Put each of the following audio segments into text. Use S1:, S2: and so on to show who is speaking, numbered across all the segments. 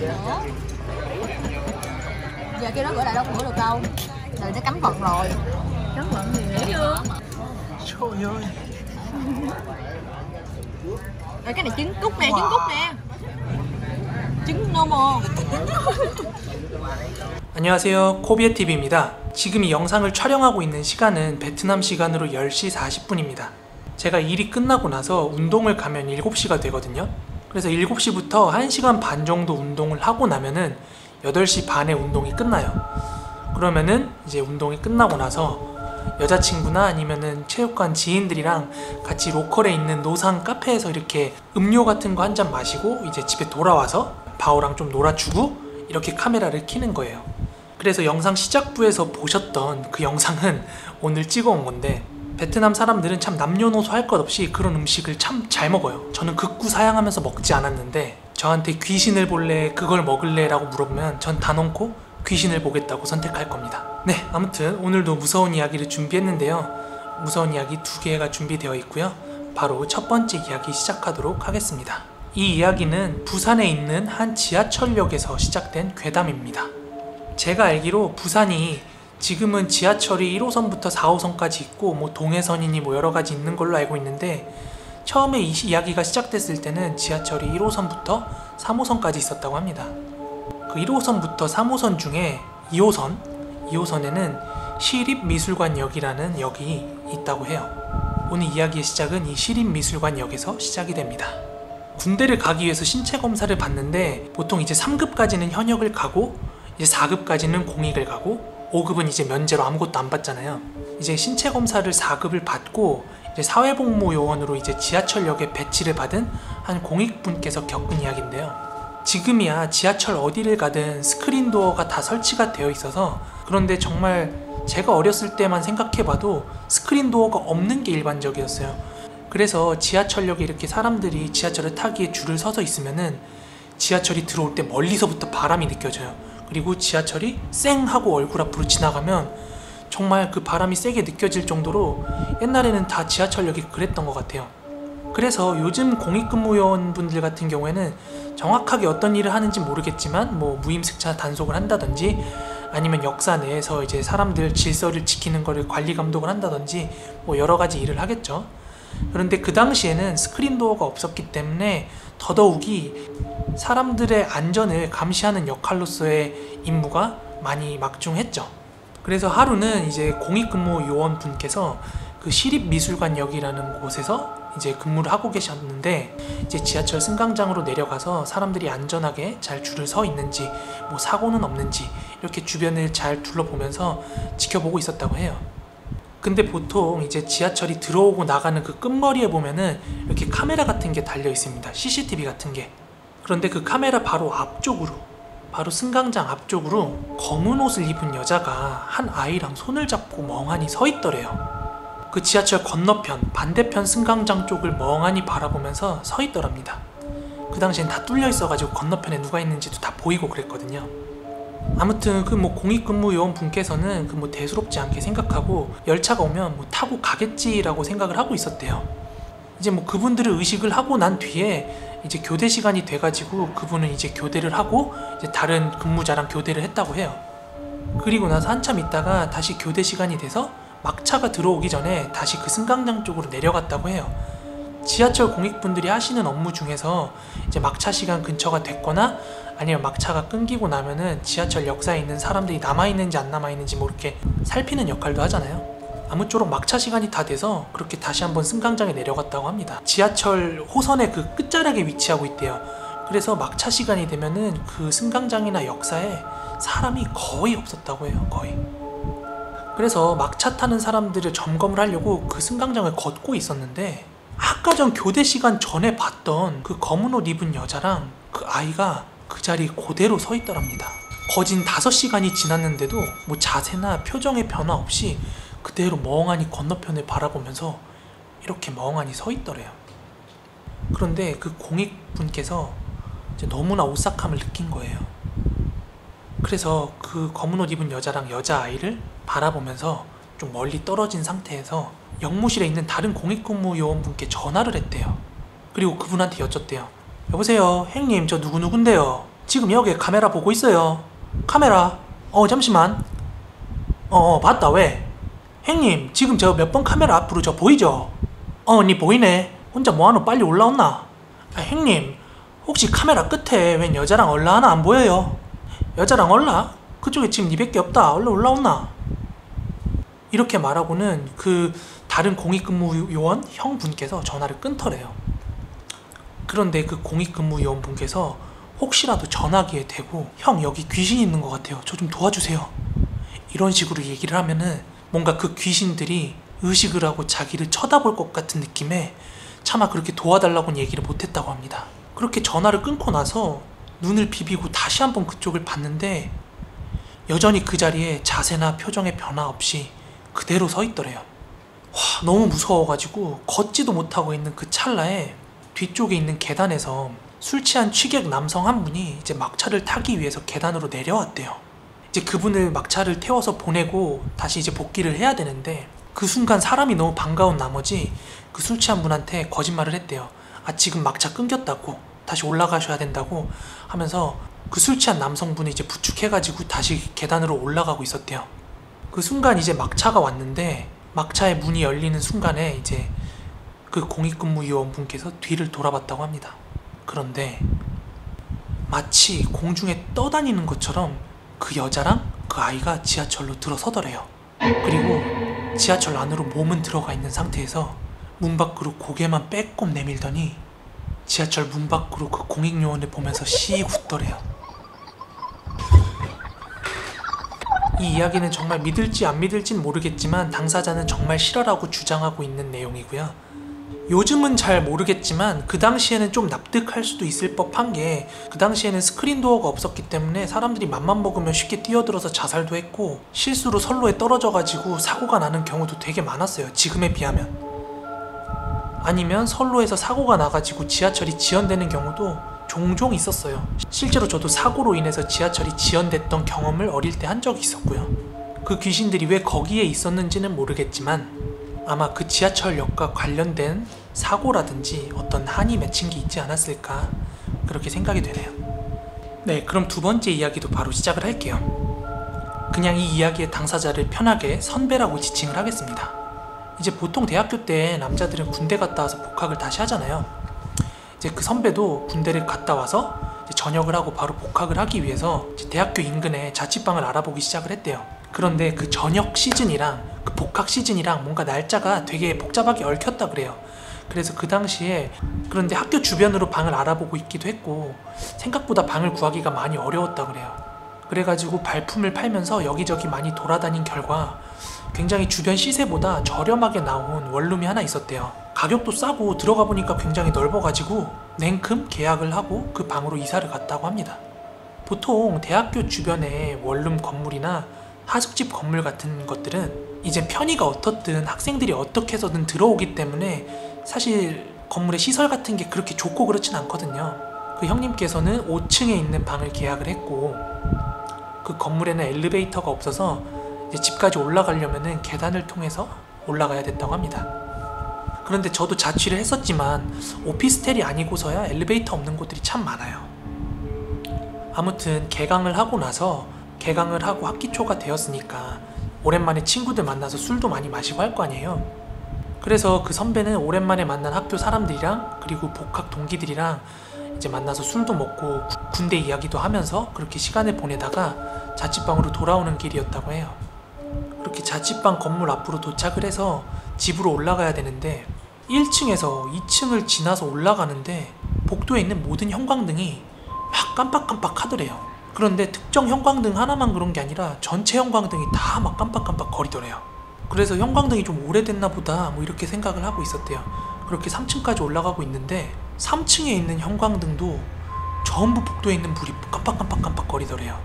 S1: Ủa? Giờ kêu nó gửi lại đâu có gửi được đâu. Rồi nó cấm vận rồi. Cấm vận gì nữa chưa?
S2: Trời ơi.
S1: Rồi cái này trứng cút nè, trứng cút nè. trứng normal.
S2: 안녕하세요, 코비에TV입니다. 지금 이 영상을 촬영하고 있는 시간은 베트남 시간으로 10시 40분입니다. 제가 일이 끝나고 나서 운동을 가면 7시가 되거든요. 그래서 7시부터 1시간 반 정도 운동을 하고 나면은 8시 반에 운동이 끝나요. 그러면은 이제 운동이 끝나고 나서 여자친구나 아니면은 체육관 지인들이랑 같이 로컬에 있는 노상 카페에서 이렇게 음료 같은 거 한 잔 마시고 이제 집에 돌아와서 바오랑 좀 놀아주고 이렇게 카메라를 켜는 거예요. 그래서 영상 시작부에서 보셨던 그 영상은 오늘 찍어온 건데, 베트남 사람들은 참 남녀노소 할 것 없이 그런 음식을 참 잘 먹어요. 저는 극구사양하면서 먹지 않았는데 저한테 귀신을 볼래, 그걸 먹을래 라고 물어보면 전 단언코 귀신을 보겠다고 선택할 겁니다. 네, 아무튼 오늘도 무서운 이야기를 준비했는데요. 무서운 이야기 2개가 준비되어 있고요. 바로 첫 번째 이야기 시작하도록 하겠습니다. 이 이야기는 부산에 있는 한 지하철역에서 시작된 괴담입니다. 제가 알기로 부산이 지금은 지하철이 1호선부터 4호선까지 있고 뭐 동해선이니 뭐 여러가지 있는 걸로 알고 있는데, 처음에 이 이야기가 시작됐을 때는 지하철이 1호선부터 3호선까지 있었다고 합니다. 그 1호선부터 3호선 중에 2호선에는 시립미술관역이라는 역이 있다고 해요. 오늘 이야기의 시작은 이 시립미술관역에서 시작이 됩니다. 군대를 가기 위해서 신체 검사를 받는데 보통 이제 3급까지는 현역을 가고 이제 4급까지는 공익을 가고 5급은 이제 면제로 아무것도 안 받잖아요. 이제 신체 검사를 4급을 받고 이제 사회복무요원으로 이제 지하철역에 배치를 받은 한 공익분께서 겪은 이야기인데요. 지금이야 지하철 어디를 가든 스크린 도어가 다 설치가 되어 있어서, 그런데 정말 제가 어렸을 때만 생각해봐도 스크린 도어가 없는 게 일반적이었어요. 그래서 지하철역에 이렇게 사람들이 지하철을 타기에 줄을 서서 있으면은 지하철이 들어올 때 멀리서부터 바람이 느껴져요. 그리고 지하철이 쌩 하고 얼굴 앞으로 지나가면 정말 그 바람이 세게 느껴질 정도로 옛날에는 다 지하철역이 그랬던 것 같아요. 그래서 요즘 공익근무요원분들 같은 경우에는 정확하게 어떤 일을 하는지 모르겠지만 뭐 무임승차 단속을 한다든지 아니면 역사 내에서 이제 사람들 질서를 지키는 거를 관리 감독을 한다든지 뭐 여러 가지 일을 하겠죠. 그런데 그 당시에는 스크린 도어가 없었기 때문에 더더욱이 사람들의 안전을 감시하는 역할로서의 임무가 많이 막중했죠. 그래서 하루는 이제 공익근무 요원분께서 그 시립미술관역이라는 곳에서 이제 근무를 하고 계셨는데, 이제 지하철 승강장으로 내려가서 사람들이 안전하게 잘 줄을 서 있는지 뭐 사고는 없는지 이렇게 주변을 잘 둘러보면서 지켜보고 있었다고 해요. 근데 보통 이제 지하철이 들어오고 나가는 그 끝머리에 보면은 이렇게 카메라 같은 게 달려 있습니다. CCTV 같은 게. 그런데 그 카메라 바로 앞쪽으로, 바로 승강장 앞쪽으로 검은 옷을 입은 여자가 한 아이랑 손을 잡고 멍하니 서 있더래요. 그 지하철 건너편, 반대편 승강장 쪽을 멍하니 바라보면서 서 있더랍니다. 그 당시엔 다 뚫려 있어가지고 건너편에 누가 있는지도 다 보이고 그랬거든요. 아무튼 그 뭐 공익근무요원 분께서는 그 뭐 대수롭지 않게 생각하고 열차가 오면 뭐 타고 가겠지라고 생각을 하고 있었대요. 이제 뭐 그분들을 의식을 하고 난 뒤에 이제 교대 시간이 돼가지고 그분은 이제 교대를 하고 이제 다른 근무자랑 교대를 했다고 해요. 그리고 나서 한참 있다가 다시 교대 시간이 돼서 막차가 들어오기 전에 다시 그 승강장 쪽으로 내려갔다고 해요. 지하철 공익분들이 하시는 업무 중에서 이제 막차 시간 근처가 됐거나 아니면 막차가 끊기고 나면은 지하철 역사에 있는 사람들이 남아있는지 안 남아있는지 뭐 이렇게 살피는 역할도 하잖아요. 아무쪼록 막차 시간이 다 돼서 그렇게 다시 한번 승강장에 내려갔다고 합니다. 지하철 호선의 그 끝자락에 위치하고 있대요. 그래서 막차 시간이 되면은 그 승강장이나 역사에 사람이 거의 없었다고 해요. 거의. 그래서 막차 타는 사람들을 점검을 하려고 그 승강장을 걷고 있었는데, 아까 전 교대 시간 전에 봤던 그 검은 옷 입은 여자랑 그 아이가 그 자리에 그대로 서 있더랍니다. 거진 5시간이 지났는데도 뭐 자세나 표정의 변화 없이 그대로 멍하니 건너편을 바라보면서 이렇게 멍하니 서 있더래요. 그런데 그 공익분께서 이제 너무나 오싹함을 느낀 거예요. 그래서 그 검은 옷 입은 여자랑 여자아이를 바라보면서 좀 멀리 떨어진 상태에서 역무실에 있는 다른 공익근무 요원분께 전화를 했대요. 그리고 그분한테 여쭸대요. 여보세요, 형님 저 누구누군데요. 지금 여기 카메라 보고 있어요. 카메라. 잠시만. 봤다. 왜? 형님, 지금 저 몇 번 카메라 앞으로 저 보이죠? 니 보이네. 혼자 뭐하노? 빨리 올라온나? 형님, 혹시 카메라 끝에 웬 여자랑 얼라 하나 안 보여요? 여자랑 얼라? 그쪽에 지금 니밖에 없다. 얼른 올라온나? 이렇게 말하고는 그 다른 공익근무 요원 형분께서 전화를 끊더래요. 그런데 그 공익근무 요원분께서 혹시라도 전화기에 대고 형 여기 귀신 있는 것 같아요. 저 좀 도와주세요. 이런 식으로 얘기를 하면은 뭔가 그 귀신들이 의식을 하고 자기를 쳐다볼 것 같은 느낌에 차마 그렇게 도와달라고는 얘기를 못했다고 합니다. 그렇게 전화를 끊고 나서 눈을 비비고 다시 한번 그쪽을 봤는데 여전히 그 자리에 자세나 표정의 변화 없이 그대로 서 있더래요. 와, 너무 무서워가지고 걷지도 못하고 있는 그 찰나에 뒤쪽에 있는 계단에서 술 취한 취객 남성 한 분이 이제 막차를 타기 위해서 계단으로 내려왔대요. 이제 그분을 막차를 태워서 보내고 다시 이제 복귀를 해야 되는데 그 순간 사람이 너무 반가운 나머지 그 술 취한 분한테 거짓말을 했대요. 지금 막차 끊겼다고, 다시 올라가셔야 된다고 하면서 그 술 취한 남성분이 이제 부축해가지고 다시 계단으로 올라가고 있었대요. 그 순간 이제 막차가 왔는데 막차의 문이 열리는 순간에 이제 그 공익근무 요원분께서 뒤를 돌아봤다고 합니다. 그런데 마치 공중에 떠다니는 것처럼 그 여자랑 그 아이가 지하철로 들어서더래요. 그리고 지하철 안으로 몸은 들어가 있는 상태에서 문 밖으로 고개만 빼꼼 내밀더니 지하철 문 밖으로 그 공익요원을 보면서 씩 웃더래요. 이 이야기는 정말 믿을지 안 믿을진 모르겠지만 당사자는 정말 실화라고 주장하고 있는 내용이고요. 요즘은 잘 모르겠지만 그 당시에는 좀 납득할 수도 있을 법한 게 그 당시에는 스크린도어가 없었기 때문에 사람들이 맘만 먹으면 쉽게 뛰어들어서 자살도 했고 실수로 선로에 떨어져가지고 사고가 나는 경우도 되게 많았어요. 지금에 비하면. 아니면 선로에서 사고가 나가지고 지하철이 지연되는 경우도 종종 있었어요. 실제로 저도 사고로 인해서 지하철이 지연됐던 경험을 어릴 때 한 적이 있었고요. 그 귀신들이 왜 거기에 있었는지는 모르겠지만 아마 그 지하철역과 관련된 사고라든지 어떤 한이 맺힌 게 있지 않았을까 그렇게 생각이 되네요. 네, 그럼 두 번째 이야기도 바로 시작을 할게요. 그냥 이 이야기의 당사자를 편하게 선배라고 지칭을 하겠습니다. 이제 보통 대학교 때 남자들은 군대 갔다 와서 복학을 다시 하잖아요. 이제 그 선배도 군대를 갔다 와서 이제 전역을 하고 바로 복학을 하기 위해서 이제 대학교 인근에 자취방을 알아보기 시작을 했대요. 그런데 그 전역 시즌이랑 그 복학 시즌이랑 뭔가 날짜가 되게 복잡하게 얽혔다 그래요. 그래서 그 당시에 그런데 학교 주변으로 방을 알아보고 있기도 했고 생각보다 방을 구하기가 많이 어려웠다 그래요. 그래가지고 발품을 팔면서 여기저기 많이 돌아다닌 결과 굉장히 주변 시세보다 저렴하게 나온 원룸이 하나 있었대요. 가격도 싸고 들어가 보니까 굉장히 넓어가지고 냉큼 계약을 하고 그 방으로 이사를 갔다고 합니다. 보통 대학교 주변에 원룸 건물이나 하숙집 건물 같은 것들은 이제 편의가 어떻든 학생들이 어떻게 해서든 들어오기 때문에 사실 건물의 시설 같은 게 그렇게 좋고 그렇진 않거든요. 그 형님께서는 5층에 있는 방을 계약을 했고 그 건물에는 엘리베이터가 없어서 이제 집까지 올라가려면은 계단을 통해서 올라가야 됐다고 합니다. 그런데 저도 자취를 했었지만 오피스텔이 아니고서야 엘리베이터 없는 곳들이 참 많아요. 아무튼 개강을 하고 나서 개강을 하고 학기 초가 되었으니까 오랜만에 친구들 만나서 술도 많이 마시고 할 거 아니에요. 그래서 그 선배는 오랜만에 만난 학교 사람들이랑 그리고 복학 동기들이랑 이제 만나서 술도 먹고 군대 이야기도 하면서 그렇게 시간을 보내다가 자취방으로 돌아오는 길이었다고 해요. 그렇게 자취방 건물 앞으로 도착을 해서 집으로 올라가야 되는데 1층에서 2층을 지나서 올라가는데 복도에 있는 모든 형광등이 막 깜빡깜빡 하더래요. 그런데 특정 형광등 하나만 그런 게 아니라 전체 형광등이 다 막 깜빡깜빡 거리더래요. 그래서 형광등이 좀 오래됐나 보다 뭐 이렇게 생각을 하고 있었대요. 그렇게 3층까지 올라가고 있는데 3층에 있는 형광등도 전부 복도에 있는 불이 깜빡깜빡 거리더래요.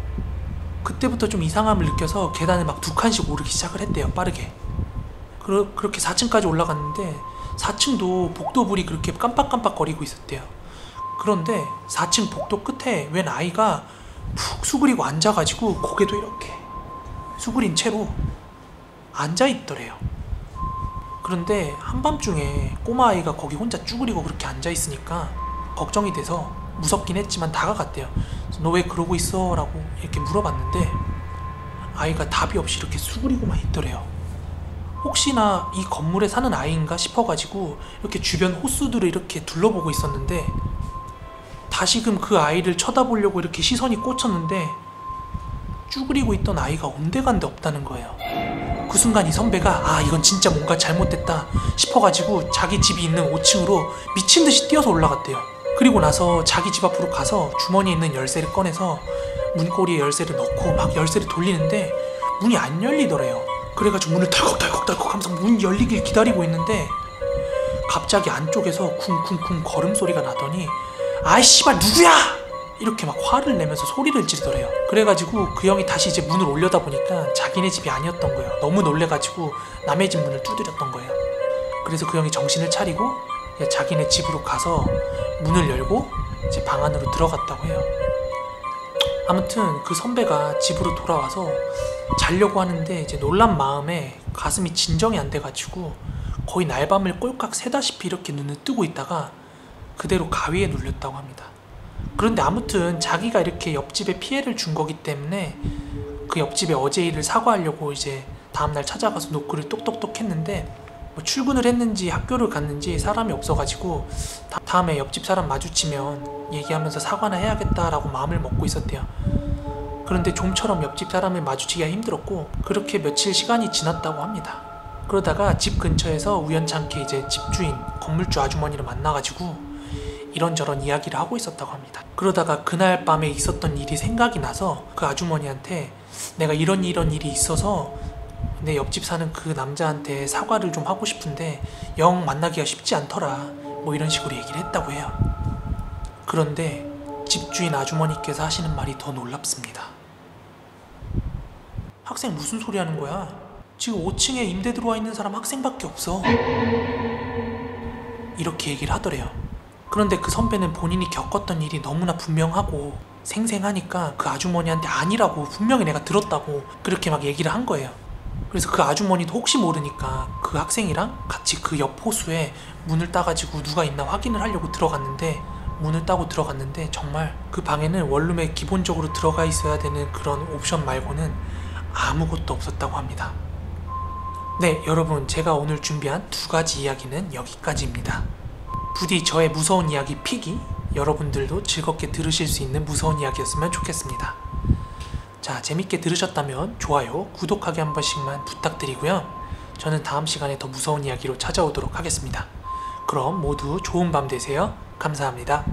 S2: 그때부터 좀 이상함을 느껴서 계단을 막 2칸씩 오르기 시작을 했대요. 빠르게. 그렇게 4층까지 올라갔는데 4층도 복도불이 그렇게 깜빡깜빡 거리고 있었대요. 그런데 4층 복도 끝에 웬 아이가 푹 수그리고 앉아가지고 고개도 이렇게 수그린 채로 앉아있더래요. 그런데 한밤중에 꼬마아이가 거기 혼자 쭈그리고 그렇게 앉아있으니까 걱정이 돼서 무섭긴 했지만 다가갔대요. 너 왜 그러고 있어? 라고 이렇게 물어봤는데 아이가 답이 없이 이렇게 수그리고만 있더래요. 혹시나 이 건물에 사는 아이인가 싶어가지고 이렇게 주변 호수들을 이렇게 둘러보고 있었는데 다시금 그 아이를 쳐다보려고 이렇게 시선이 꽂혔는데 쭈그리고 있던 아이가 온데간데 없다는 거예요. 그 순간 이 선배가 이건 진짜 뭔가 잘못됐다 싶어가지고 자기 집이 있는 5층으로 미친듯이 뛰어서 올라갔대요. 그리고 나서 자기 집 앞으로 가서 주머니에 있는 열쇠를 꺼내서 문고리에 열쇠를 넣고 막 열쇠를 돌리는데 문이 안 열리더래요. 그래가지고 문을 덜컥덜컥 하면서 문 열리길 기다리고 있는데 갑자기 안쪽에서 쿵쿵쿵 걸음소리가 나더니 아이 씨발 누구야! 이렇게 막 화를 내면서 소리를 지르더래요. 그래가지고 그 형이 다시 이제 문을 올려다 보니까 자기네 집이 아니었던 거예요. 너무 놀래가지고 남의 집 문을 두드렸던 거예요. 그래서 그 형이 정신을 차리고 자기네 집으로 가서 문을 열고 이제 방 안으로 들어갔다고 해요. 아무튼 그 선배가 집으로 돌아와서 자려고 하는데 이제 놀란 마음에 가슴이 진정이 안 돼가지고 거의 날밤을 꼴깍 새다시피 이렇게 눈을 뜨고 있다가 그대로 가위에 눌렸다고 합니다. 그런데 아무튼 자기가 이렇게 옆집에 피해를 준 거기 때문에 그 옆집에 어제 일을 사과하려고 이제 다음날 찾아가서 노크를 똑똑똑 했는데 뭐 출근을 했는지 학교를 갔는지 사람이 없어가지고 다음에 옆집 사람 마주치면 얘기하면서 사과나 해야겠다라고 마음을 먹고 있었대요. 그런데 좀처럼 옆집 사람을 마주치기가 힘들었고 그렇게 며칠 시간이 지났다고 합니다. 그러다가 집 근처에서 우연찮게 이제 집주인, 건물주 아주머니를 만나가지고 이런저런 이야기를 하고 있었다고 합니다. 그러다가 그날 밤에 있었던 일이 생각이 나서 그 아주머니한테 내가 이런 일이 있어서 내 옆집 사는 그 남자한테 사과를 좀 하고 싶은데 영 만나기가 쉽지 않더라, 뭐 이런 식으로 얘기를 했다고 해요. 그런데 집주인 아주머니께서 하시는 말이 더 놀랍습니다. 학생 무슨 소리 하는 거야? 지금 5층에 임대 들어와 있는 사람 학생밖에 없어, 이렇게 얘기를 하더래요. 그런데 그 선배는 본인이 겪었던 일이 너무나 분명하고 생생하니까 그 아주머니한테 아니라고, 분명히 내가 들었다고 그렇게 막 얘기를 한 거예요. 그래서 그 아주머니도 혹시 모르니까 그 학생이랑 같이 그 옆 호수에 문을 따가지고 누가 있나 확인을 하려고 들어갔는데, 문을 따고 들어갔는데 정말 그 방에는 원룸에 기본적으로 들어가 있어야 되는 그런 옵션 말고는 아무것도 없었다고 합니다. 네, 여러분, 제가 오늘 준비한 2가지 이야기는 여기까지입니다. 부디 저의 무서운 이야기 피기, 여러분들도 즐겁게 들으실 수 있는 무서운 이야기였으면 좋겠습니다. 자, 재밌게 들으셨다면 좋아요, 구독하기 한 번씩만 부탁드리고요. 저는 다음 시간에 더 무서운 이야기로 찾아오도록 하겠습니다. 그럼 모두 좋은 밤 되세요. 감사합니다.